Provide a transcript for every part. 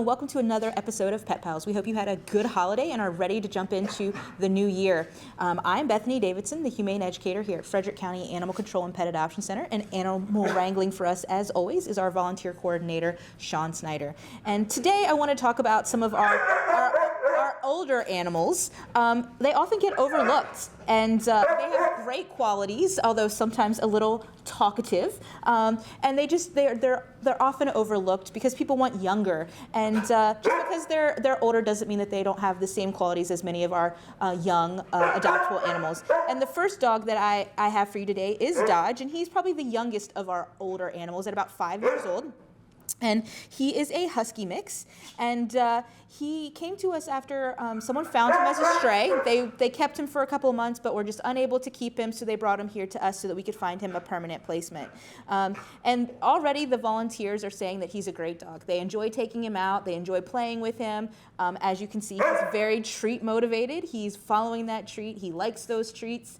welcome to another episode of Pet Pals. We hope you had a good holiday and are ready to jump into the new year. I'm Bethany Davidson, the Humane Educator here at Frederick County Animal Control and Pet Adoption Center, and animal wrangling for us, as always, is our volunteer coordinator, Sean Snyder. And today I want to talk about some of our older animals. They often get overlooked, and they have great qualities, although sometimes a little talkative, and they're often overlooked because people want younger, and just because they're older doesn't mean that they don't have the same qualities as many of our young adoptable animals. And the first dog that I have for you today is Dodge, and he's probably the youngest of our older animals at about 5 years old. And he is a husky mix, and he came to us after someone found him as a stray. They kept him for a couple of months, but were just unable to keep him, so they brought him here to us so that we could find him a permanent placement. And already the volunteers are saying that he's a great dog. They enjoy taking him out. They enjoy playing with him. As you can see, he's very treat motivated. He's following that treat. He likes those treats.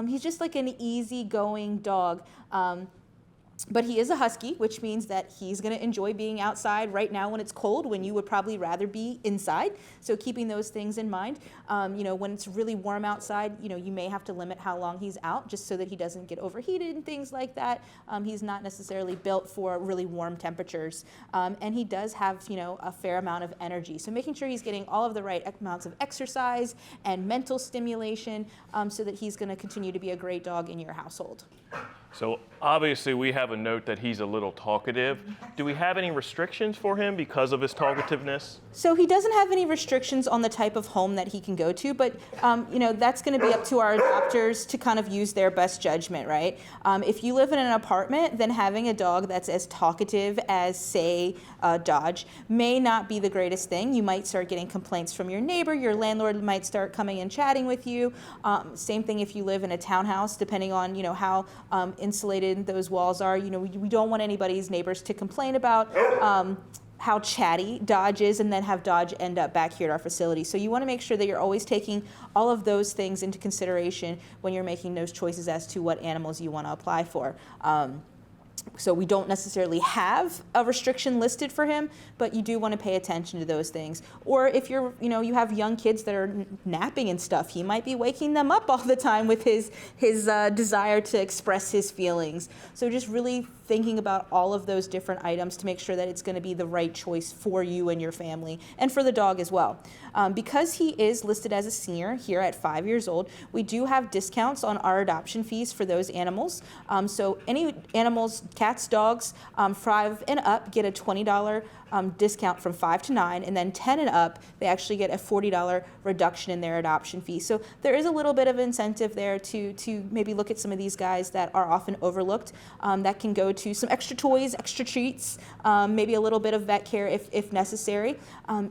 He's just like an easygoing dog. But he is a husky, which means that he's going to enjoy being outside right now when it's cold, when you would probably rather be inside. So keeping those things in mind, when it's really warm outside, you may have to limit how long he's out just so that he doesn't get overheated and things like that. He's not necessarily built for really warm temperatures. And he does have, a fair amount of energy. So making sure he's getting all of the right amounts of exercise and mental stimulation so that he's going to continue to be a great dog in your household. So obviously we have a note that he's a little talkative. Do we have any restrictions for him because of his talkativeness? So he doesn't have any restrictions on the type of home that he can go to, but that's going to be up to our adopters to kind of use their best judgment, right? If you live in an apartment, then having a dog that's as talkative as, say, Dodge may not be the greatest thing. You might start getting complaints from your neighbor. Your landlord might start coming and chatting with you. Same thing if you live in a townhouse, depending on how insulated those walls are. We don't want anybody's neighbors to complain about how chatty Dodge is and then have Dodge end up back here at our facility. So you want to make sure that you're always taking all of those things into consideration when you're making those choices as to what animals you want to apply for. So we don't necessarily have a restriction listed for him, but you do want to pay attention to those things. Or if you have young kids that are napping and stuff, he might be waking them up all the time with his desire to express his feelings. So just really thinking about all of those different items to make sure that it's going to be the right choice for you and your family and for the dog as well. Because he is listed as a senior here at 5 years old, we do have discounts on our adoption fees for those animals. So any animals, cats, dogs, 5 and up get a $20 discount from 5 to 9, and then 10 and up, they actually get a $40 reduction in their adoption fee. So there is a little bit of incentive there to maybe look at some of these guys that are often overlooked, that can go to some extra toys, extra treats, maybe a little bit of vet care if necessary.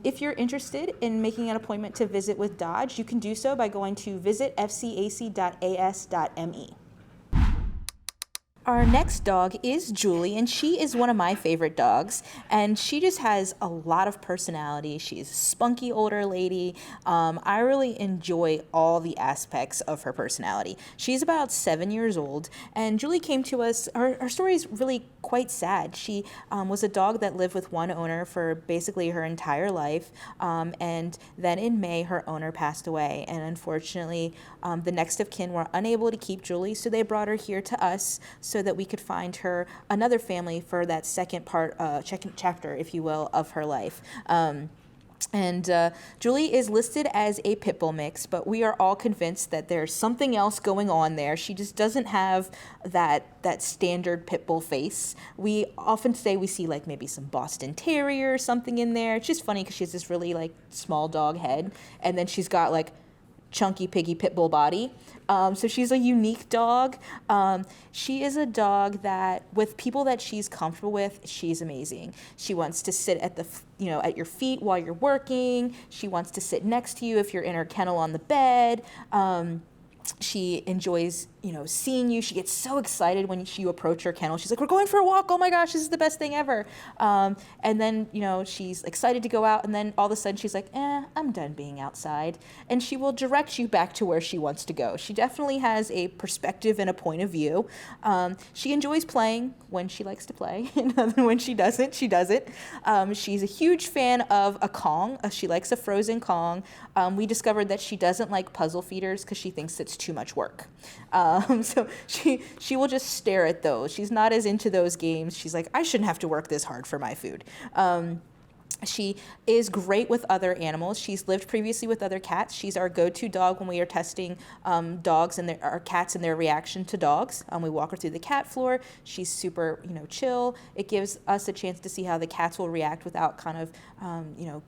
If you're interested in making an appointment to visit with Dodge, you can do so by going to visit fcac.as.me. Our next dog is Julie, and she is one of my favorite dogs, and she just has a lot of personality. She's a spunky older lady. I really enjoy all the aspects of her personality. She's about 7 years old, and Julie came to us. Her story is really quite sad. She was a dog that lived with one owner for basically her entire life, and then in May, her owner passed away, and unfortunately, the next of kin were unable to keep Julie, so they brought her here to us so that we could find her another family for that second chapter, if you will, of her life. Julie is listed as a pitbull mix, but we are all convinced that there's something else going on there. She just doesn't have that standard pitbull face. We often say we see like maybe some Boston terrier or something in there. It's just funny because she has this really like small dog head, and then she's got like chunky piggy pitbull body. So she's a unique dog. She is a dog that with people that she's comfortable with, she's amazing. She wants to sit at at your feet while you're working. She wants to sit next to you if you're in her kennel on the bed. She enjoys, seeing you. She gets so excited when you approach her kennel. She's like, we're going for a walk. Oh my gosh, this is the best thing ever. And then, she's excited to go out. And then all of a sudden she's like, I'm done being outside. And she will direct you back to where she wants to go. She definitely has a perspective and a point of view. She enjoys playing when she likes to play. And when she doesn't, she doesn't. She's a huge fan of a Kong. She likes a frozen Kong. We discovered that she doesn't like puzzle feeders because she thinks it's too much work. So she will just stare at those. She's not as into those games. She's like, I shouldn't have to work this hard for my food. She is great with other animals. She's lived previously with other cats. She's our go-to dog when we are testing dogs and our cats and their reaction to dogs. We walk her through the cat floor. She's super, chill. It gives us a chance to see how the cats will react without kind of,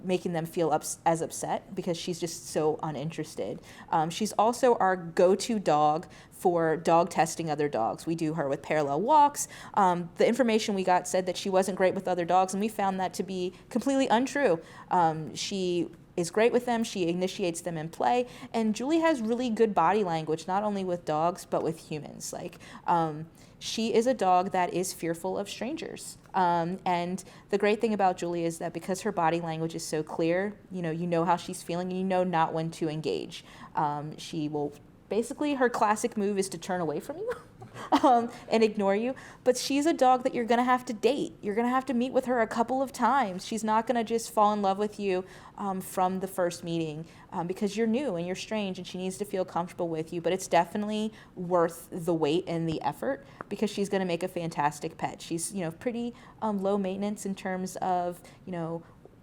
making them feel as upset because she's just so uninterested. She's also our go-to dog for dog testing other dogs. We do her with parallel walks. The information we got said that she wasn't great with other dogs, and we found that to be completely untrue. She is great with them. She initiates them in play. And Julie has really good body language, not only with dogs, but with humans. She is a dog that is fearful of strangers. And the great thing about Julie is that because her body language is so clear, you know how she's feeling, and you know not when to engage. She will basically, her classic move is to turn away from you and ignore you. But she's a dog that you're going to have to date. You're going to have to meet with her a couple of times. She's not going to just fall in love with you from the first meeting because you're new and you're strange, and she needs to feel comfortable with you. But it's definitely worth the wait and the effort because she's going to make a fantastic pet. She's, pretty low maintenance in terms of,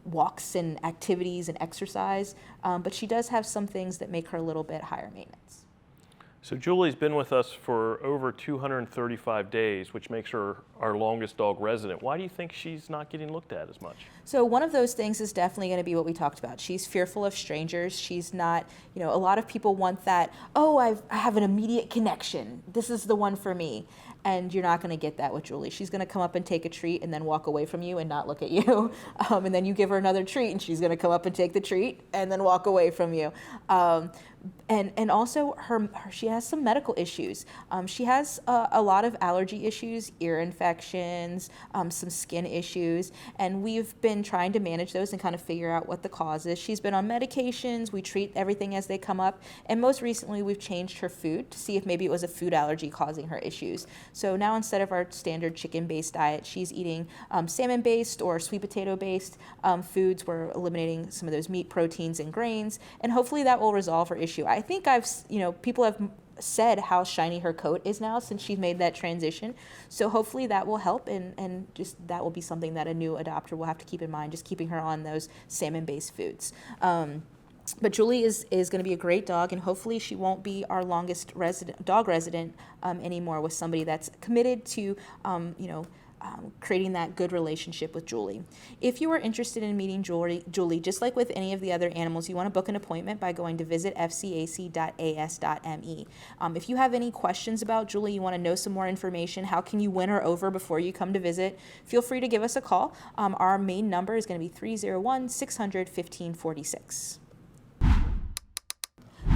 walks and activities and exercise, but she does have some things that make her a little bit higher maintenance. So Julie's been with us for over 235 days, which makes her our longest dog resident. Why do you think she's not getting looked at as much? So one of those things is definitely going to be what we talked about. She's fearful of strangers. She's not, a lot of people want that, I have an immediate connection. This is the one for me. And you're not going to get that with Julie. She's going to come up and take a treat and then walk away from you and not look at you. And then you give her another treat and she's going to come up and take the treat and then walk away from you. And also she has some medical issues. She has a lot of allergy issues, ear infections, some skin issues, and we've been trying to manage those and kind of figure out what the cause is. She's been on medications. We treat everything as they come up, and most recently we've changed her food to see if maybe it was a food allergy causing her issues. So now instead of our standard chicken-based diet, she's eating salmon-based or sweet potato-based foods. We're eliminating some of those meat, proteins, and grains, and hopefully that will resolve her issue. I think people have said how shiny her coat is now since she's made that transition. So hopefully that will help, and just that will be something that a new adopter will have to keep in mind, just keeping her on those salmon-based foods. But Julie is going to be a great dog, and hopefully she won't be our longest dog resident anymore, with somebody that's committed to, creating that good relationship with Julie. If you are interested in meeting Julie, just like with any of the other animals, you want to book an appointment by going to visit fcac.as.me. If you have any questions about Julie, you want to know some more information, how can you win her over before you come to visit, feel free to give us a call. Our main number is going to be 301-600-1546.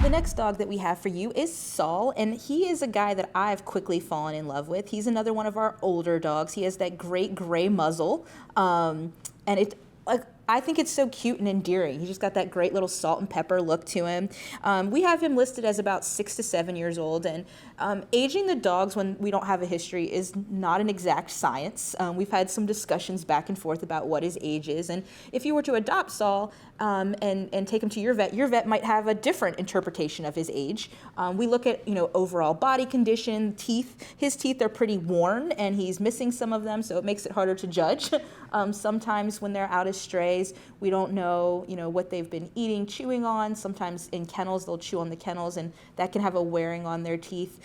The next dog that we have for you is Saul, and he is a guy that I've quickly fallen in love with. He's another one of our older dogs. He has that great gray muzzle, and I think it's so cute and endearing. He's just got that great little salt and pepper look to him. We have him listed as about 6 to 7 years old, and aging the dogs when we don't have a history is not an exact science. We've had some discussions back and forth about what his age is, and if you were to adopt Saul and take him to your vet might have a different interpretation of his age. We look at overall body condition, teeth. His teeth are pretty worn, and he's missing some of them, so it makes it harder to judge. Sometimes when they're out as strays, we don't know, what they've been eating, chewing on. Sometimes in kennels, they'll chew on the kennels, and that can have a wearing on their teeth.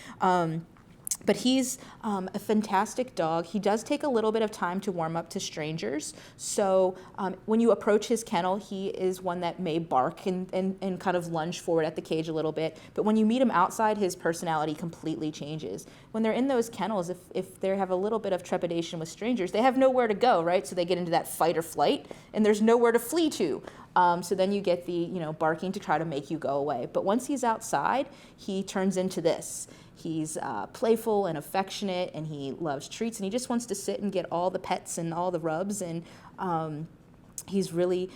But he's a fantastic dog. He does take a little bit of time to warm up to strangers. So when you approach his kennel, he is one that may bark and kind of lunge forward at the cage a little bit. But when you meet him outside, his personality completely changes. When they're in those kennels, if they have a little bit of trepidation with strangers, they have nowhere to go, right? So they get into that fight or flight, and there's nowhere to flee to. So then you get the barking to try to make you go away. But once he's outside, he turns into this. He's playful and affectionate, and he loves treats, and he just wants to sit and get all the pets and all the rubs, and he's really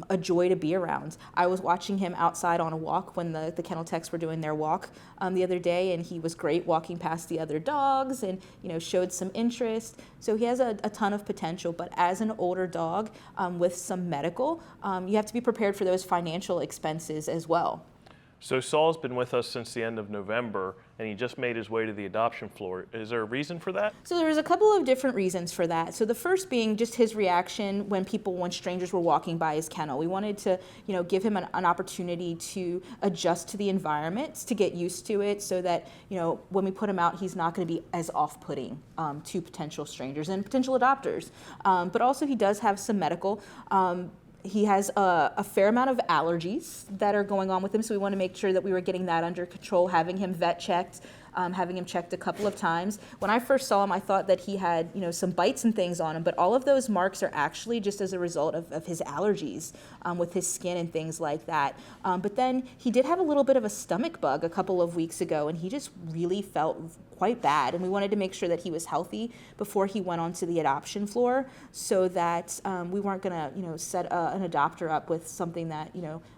a joy to be around. I was watching him outside on a walk when the kennel techs were doing their walk the other day, and he was great walking past the other dogs and showed some interest. So he has a ton of potential, but as an older dog with some medical, you have to be prepared for those financial expenses as well. So Saul's been with us since the end of November, and he just made his way to the adoption floor. Is there a reason for that? So there was a couple of different reasons for that. So the first being just his reaction when strangers were walking by his kennel. We wanted to, give him an opportunity to adjust to the environment, to get used to it, so that, when we put him out, he's not going to be as off-putting to potential strangers and potential adopters. But also he does have some medical. He has a fair amount of allergies that are going on with him, so we want to make sure that we were getting that under control, having him vet checked, having him checked a couple of times. When I first saw him, I thought that he had, some bites and things on him, but all of those marks are actually just as a result of his allergies with his skin and things like that. But then he did have a little bit of a stomach bug a couple of weeks ago, and he just really felt quite bad, and we wanted to make sure that he was healthy before he went onto the adoption floor, so that we weren't going to, set an adopter up with something that,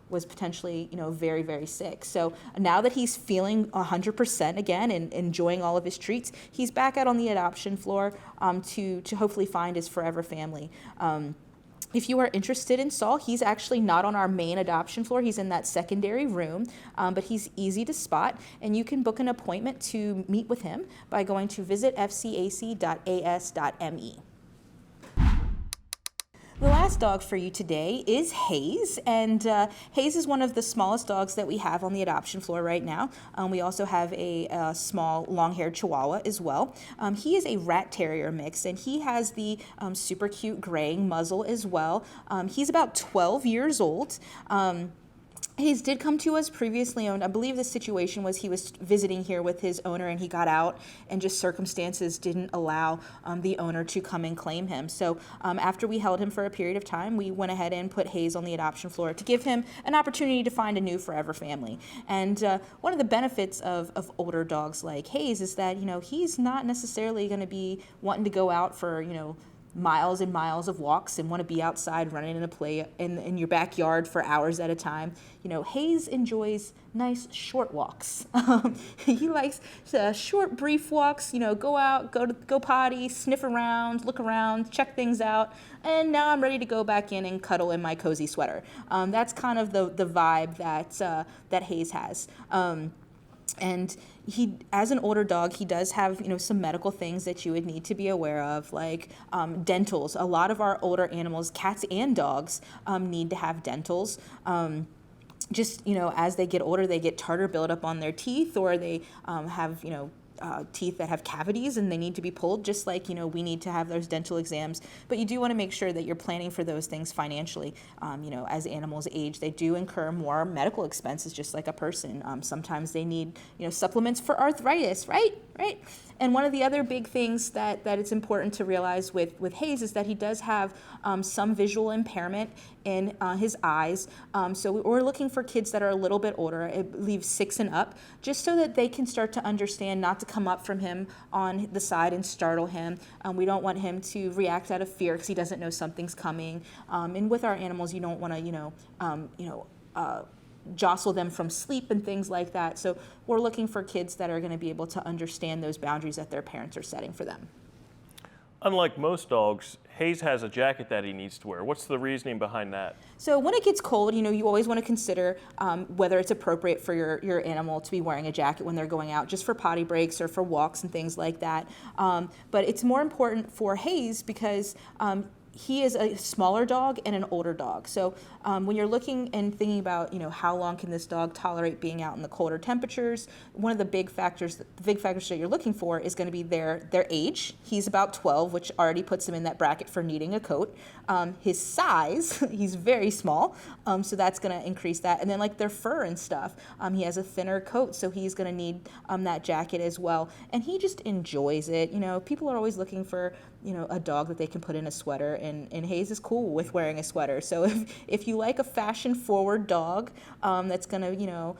was potentially, very, very sick. So now that he's feeling 100% again and enjoying all of his treats, he's back out on the adoption floor to hopefully find his forever family. If you are interested in Saul, he's actually not on our main adoption floor. He's in that secondary room, but he's easy to spot, and you can book an appointment to meet with him by going to visit fcac.as.me. The last dog for you today is Hayes, and Hayes is one of the smallest dogs that we have on the adoption floor right now. We also have a small long-haired Chihuahua as well. He is a rat terrier mix, and he has the super cute graying muzzle as well. He's about 12 years old. Hayes did come to us previously owned. I believe the situation was he was visiting here with his owner, and he got out, and just circumstances didn't allow the owner to come and claim him. So after we held him for a period of time, we went ahead and put Hayes on the adoption floor to give him an opportunity to find a new forever family. And one of the benefits of older dogs like Hayes is that, he's not necessarily going to be wanting to go out for, miles and miles of walks and want to be outside running in a play in your backyard for hours at a time. Hayes enjoys nice short walks. He likes short, brief walks. Go out, go potty, sniff around, look around, check things out, and now I'm ready to go back in and cuddle in my cozy sweater. That's kind of the vibe that Hayes has. And he, as an older dog, he does have, some medical things that you would need to be aware of, like dentals. A lot of our older animals, cats and dogs, need to have dentals. As they get older, they get tartar buildup on their teeth, or they have, teeth that have cavities and they need to be pulled, just like, we need to have those dental exams. But you do want to make sure that you're planning for those things financially. As animals age, they do incur more medical expenses, just like a person. Sometimes they need, supplements for arthritis, right? And one of the other big things that it's important to realize with Hayes is that he does have some visual impairment in his eyes. So we're looking for kids that are a little bit older, I believe 6 and up, just so that they can start to understand not to come up from him on the side and startle him. We don't want him to react out of fear because he doesn't know something's coming. And with our animals, you don't want to, jostle them from sleep and things like that. So we're looking for kids that are going to be able to understand those boundaries that their parents are setting for them. Unlike most dogs, Hayes has a jacket that he needs to wear. What's the reasoning behind that? So when it gets cold, you always want to consider whether it's appropriate for your animal to be wearing a jacket when they're going out, just for potty breaks or for walks and things like that. But it's more important for Hayes because he is a smaller dog and an older dog. So when you're looking and thinking about, how long can this dog tolerate being out in the colder temperatures, one of the big factors that you're looking for is going to be their age. He's about 12, which already puts him in that bracket for needing a coat. His size, he's very small, so that's going to increase that. And then like their fur and stuff. He has a thinner coat, so he's going to need that jacket as well. And he just enjoys it. People are always looking for, a dog that they can put in a sweater, and Hayes is cool with wearing a sweater. So if you like a fashion-forward dog that's going to,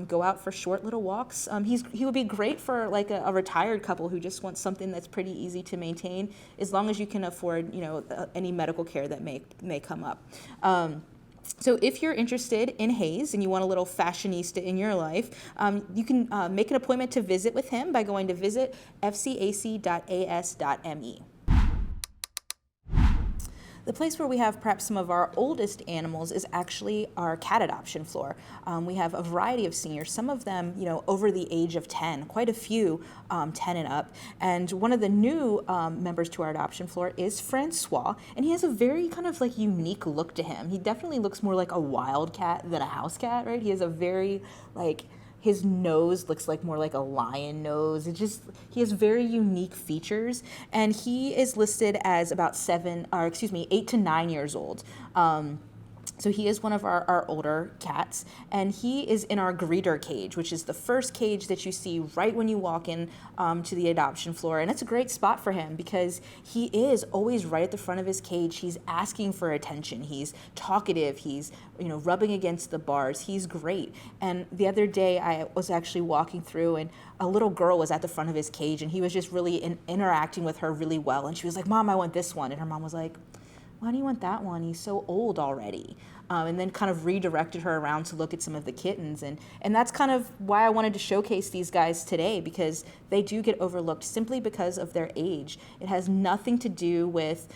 go out for short little walks, he would be great for like a retired couple who just wants something that's pretty easy to maintain, as long as you can afford, any medical care that may come up. So if you're interested in Hayes and you want a little fashionista in your life, you can make an appointment to visit with him by going to visit FCAC.as.me. The place where we have perhaps some of our oldest animals is actually our cat adoption floor. We have a variety of seniors, some of them, over the age of 10, quite a few 10 and up. And one of the new members to our adoption floor is Francois, and he has a very kind of like unique look to him. He definitely looks more like a wild cat than a house cat, right? He has a very his nose looks like more like a lion nose. He has very unique features, and he is listed as about 8 to 9 years old. So he is one of our older cats, and he is in our greeter cage, which is the first cage that you see right when you walk in to the adoption floor. And it's a great spot for him because he is always right at the front of his cage. He's asking for attention. He's talkative. He's rubbing against the bars. He's great. And the other day I was actually walking through, and a little girl was at the front of his cage, and he was just really interacting with her really well. And she was like, "Mom, I want this one." And her mom was like, "Why do you want that one? He's so old already." And then kind of redirected her around to look at some of the kittens. And that's kind of why I wanted to showcase these guys today, because they do get overlooked simply because of their age. It has nothing to do with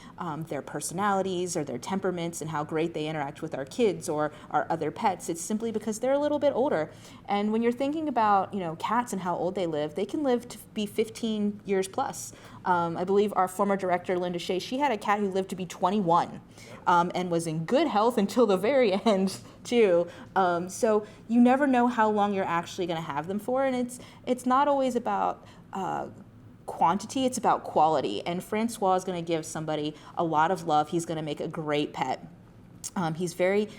their personalities or their temperaments and how great they interact with our kids or our other pets. It's simply because they're a little bit older. And when you're thinking about, cats and how old they can live to be 15 years plus. I believe our former director, Linda Shea, she had a cat who lived to be 21 and was in good health until the very end, too. So you never know how long you're actually going to have them for, and it's not always about quantity, it's about quality. And Francois is going to give somebody a lot of love. He's going to make a great pet. He's very...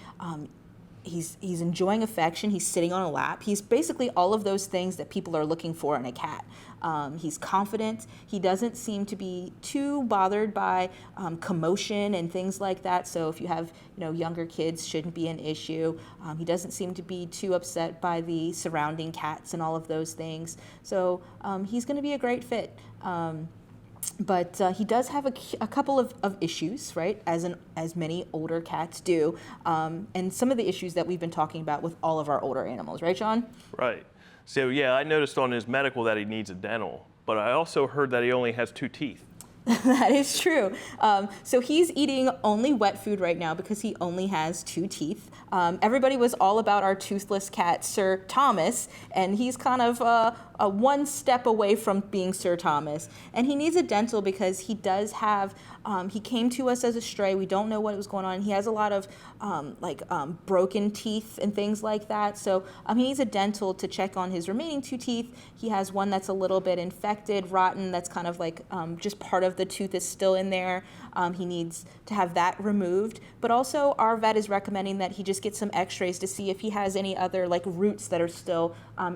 He's enjoying affection. He's sitting on a lap. He's basically all of those things that people are looking for in a cat. He's confident. He doesn't seem to be too bothered by commotion and things like that. So if you have younger kids, shouldn't be an issue. He doesn't seem to be too upset by the surrounding cats and all of those things. So he's going to be a great fit. But he does have a couple of issues, right, as many older cats do, and some of the issues that we've been talking about with all of our older animals, right, Sean? Right. So, yeah, I noticed on his medical that he needs a dental, but I also heard that he only has 2 teeth. That is true. So he's eating only wet food right now because he only has 2 teeth. Everybody was all about our toothless cat, Sir Thomas, and he's kind of one step away from being Sir Thomas. And he needs a dental because he does have, he came to us as a stray. We don't know what was going on. He has a lot of broken teeth and things like that. So he needs a dental to check on his remaining 2 teeth. He has one that's a little bit infected, rotten, that's kind of like just part of the tooth is still in there. He needs to have that removed. But also our vet is recommending that he just get some x-rays to see if he has any other like roots that are still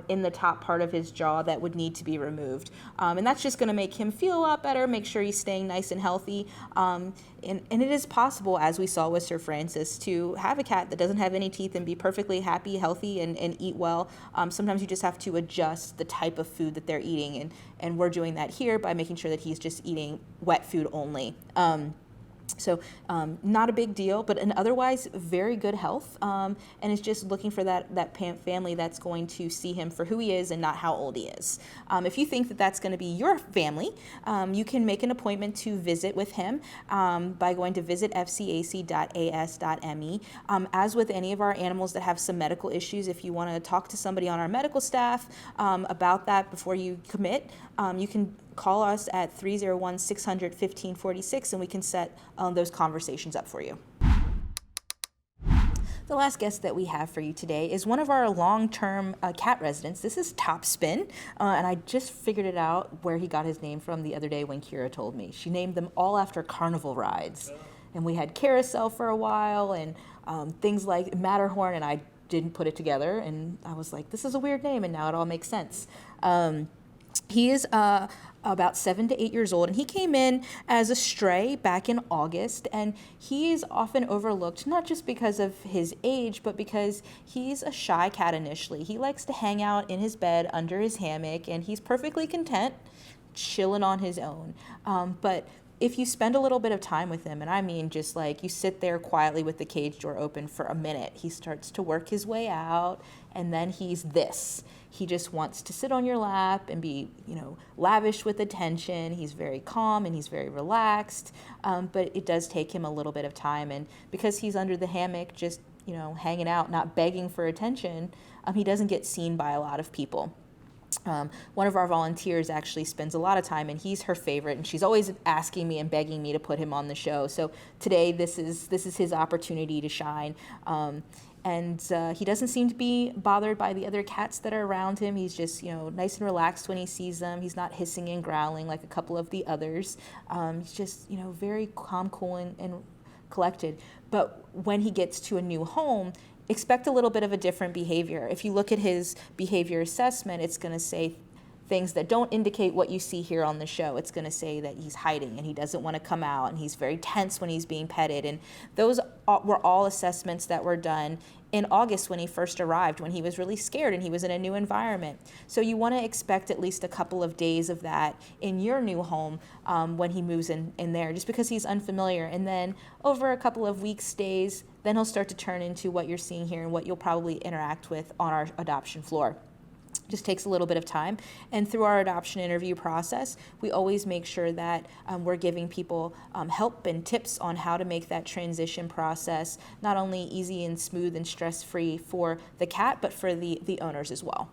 in the top part of his jaw that would need to be removed. And that's just going to make him feel a lot better, make sure he's staying nice and healthy. And it is possible, as we saw with Sir Francis, to have a cat that doesn't have any teeth and be perfectly happy, healthy, and eat well. Sometimes you just have to adjust the type of food that they're eating, and we're doing that here by making sure that he's just eating wet food only. So not a big deal, but an otherwise very good health, and is just looking for that family that's going to see him for who he is and not how old he is. If you think that that's going to be your family, you can make an appointment to visit with him by going to visit fcac.as.me. As with any of our animals that have some medical issues, if you want to talk to somebody on our medical staff about that before you commit, you can call us at 301-600-1546 and we can set those conversations up for you. The last guest that we have for you today is one of our long-term cat residents. This is Topspin, and I just figured it out where he got his name from the other day when Kira told me. She named them all after carnival rides. And we had Carousel for a while and things like Matterhorn, and I didn't put it together, and I was like, this is a weird name, and now it all makes sense. He is about 7 to 8 years old, and he came in as a stray back in August, and he is often overlooked, not just because of his age, but because he's a shy cat initially. He likes to hang out in his bed under his hammock, and he's perfectly content chilling on his own. But if you spend a little bit of time with him, and I mean just like you sit there quietly with the cage door open for a minute, he starts to work his way out, and then he's this. He just wants to sit on your lap and be, lavish with attention. He's very calm and he's very relaxed, but it does take him a little bit of time. And because he's under the hammock, just, hanging out, not begging for attention, he doesn't get seen by a lot of people. One of our volunteers actually spends a lot of time, and he's her favorite, and she's always asking me and begging me to put him on the show. So today, this is his opportunity to shine. And he doesn't seem to be bothered by the other cats that are around him. He's just, nice and relaxed when he sees them. He's not hissing and growling like a couple of the others. He's just, very calm, cool, and collected. But when he gets to a new home, expect a little bit of a different behavior. If you look at his behavior assessment, it's going to say things that don't indicate what you see here on the show. It's going to say that he's hiding and he doesn't want to come out and he's very tense when he's being petted. And those were all assessments that were done in August when he first arrived, when he was really scared and he was in a new environment. So you want to expect at least a couple of days of that in your new home when he moves in there, just because he's unfamiliar. And then over a couple of weeks, days, then he'll start to turn into what you're seeing here and what you'll probably interact with on our adoption floor. Just takes a little bit of time. And through our adoption interview process, we always make sure that we're giving people help and tips on how to make that transition process not only easy and smooth and stress-free for the cat, but for the owners as well.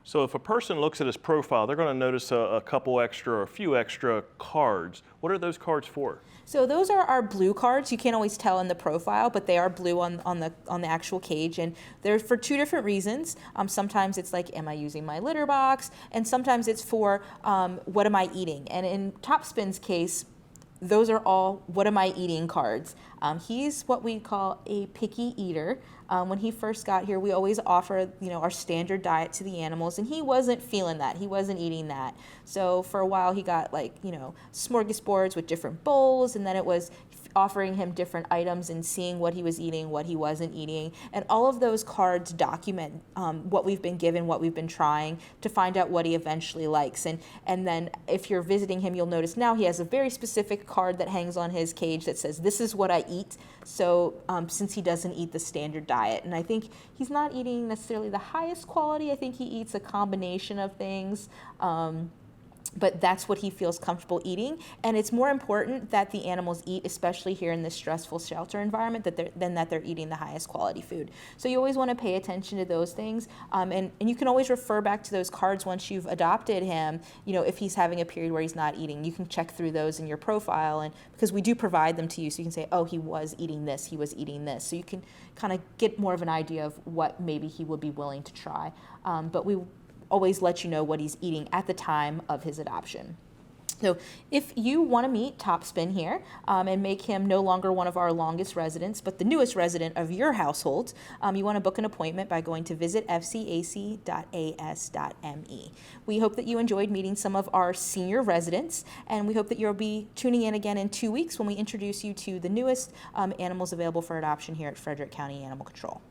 So if a person looks at his profile, they're going to notice a few extra cards. What are those cards for? So those are our blue cards. You can't always tell in the profile, but they are blue on the actual cage, and they're for two different reasons. Sometimes it's like, am I using my litter box? And sometimes it's for what am I eating? And in Topspin's case, those are all what am I eating cards. He's what we call a picky eater. When he first got here, we always offer, our standard diet to the animals, and he wasn't feeling that. He wasn't eating that. So for a while, he got smorgasbords with different bowls, and then it was offering him different items and seeing what he was eating, what he wasn't eating. And all of those cards document what we've been given, what we've been trying to find out what he eventually likes. And then if you're visiting him, you'll notice now he has a very specific card that hangs on his cage that says, this is what I eat. So since he doesn't eat the standard diet, and I think he's not eating necessarily the highest quality, I think he eats a combination of things. But that's what he feels comfortable eating. And it's more important that the animals eat, especially here in this stressful shelter environment, than that they're eating the highest quality food. So you always want to pay attention to those things. And you can always refer back to those cards once you've adopted him. If he's having a period where he's not eating, you can check through those in your profile. And because we do provide them to you, so you can say, oh, he was eating this, he was eating this. So you can kind of get more of an idea of what maybe he would be willing to try. But we always let you know what he's eating at the time of his adoption. So if you want to meet Topspin here and make him no longer one of our longest residents, but the newest resident of your household, you want to book an appointment by going to visit fcac.as.me. We hope that you enjoyed meeting some of our senior residents, and we hope that you'll be tuning in again in 2 weeks when we introduce you to the newest animals available for adoption here at Frederick County Animal Control.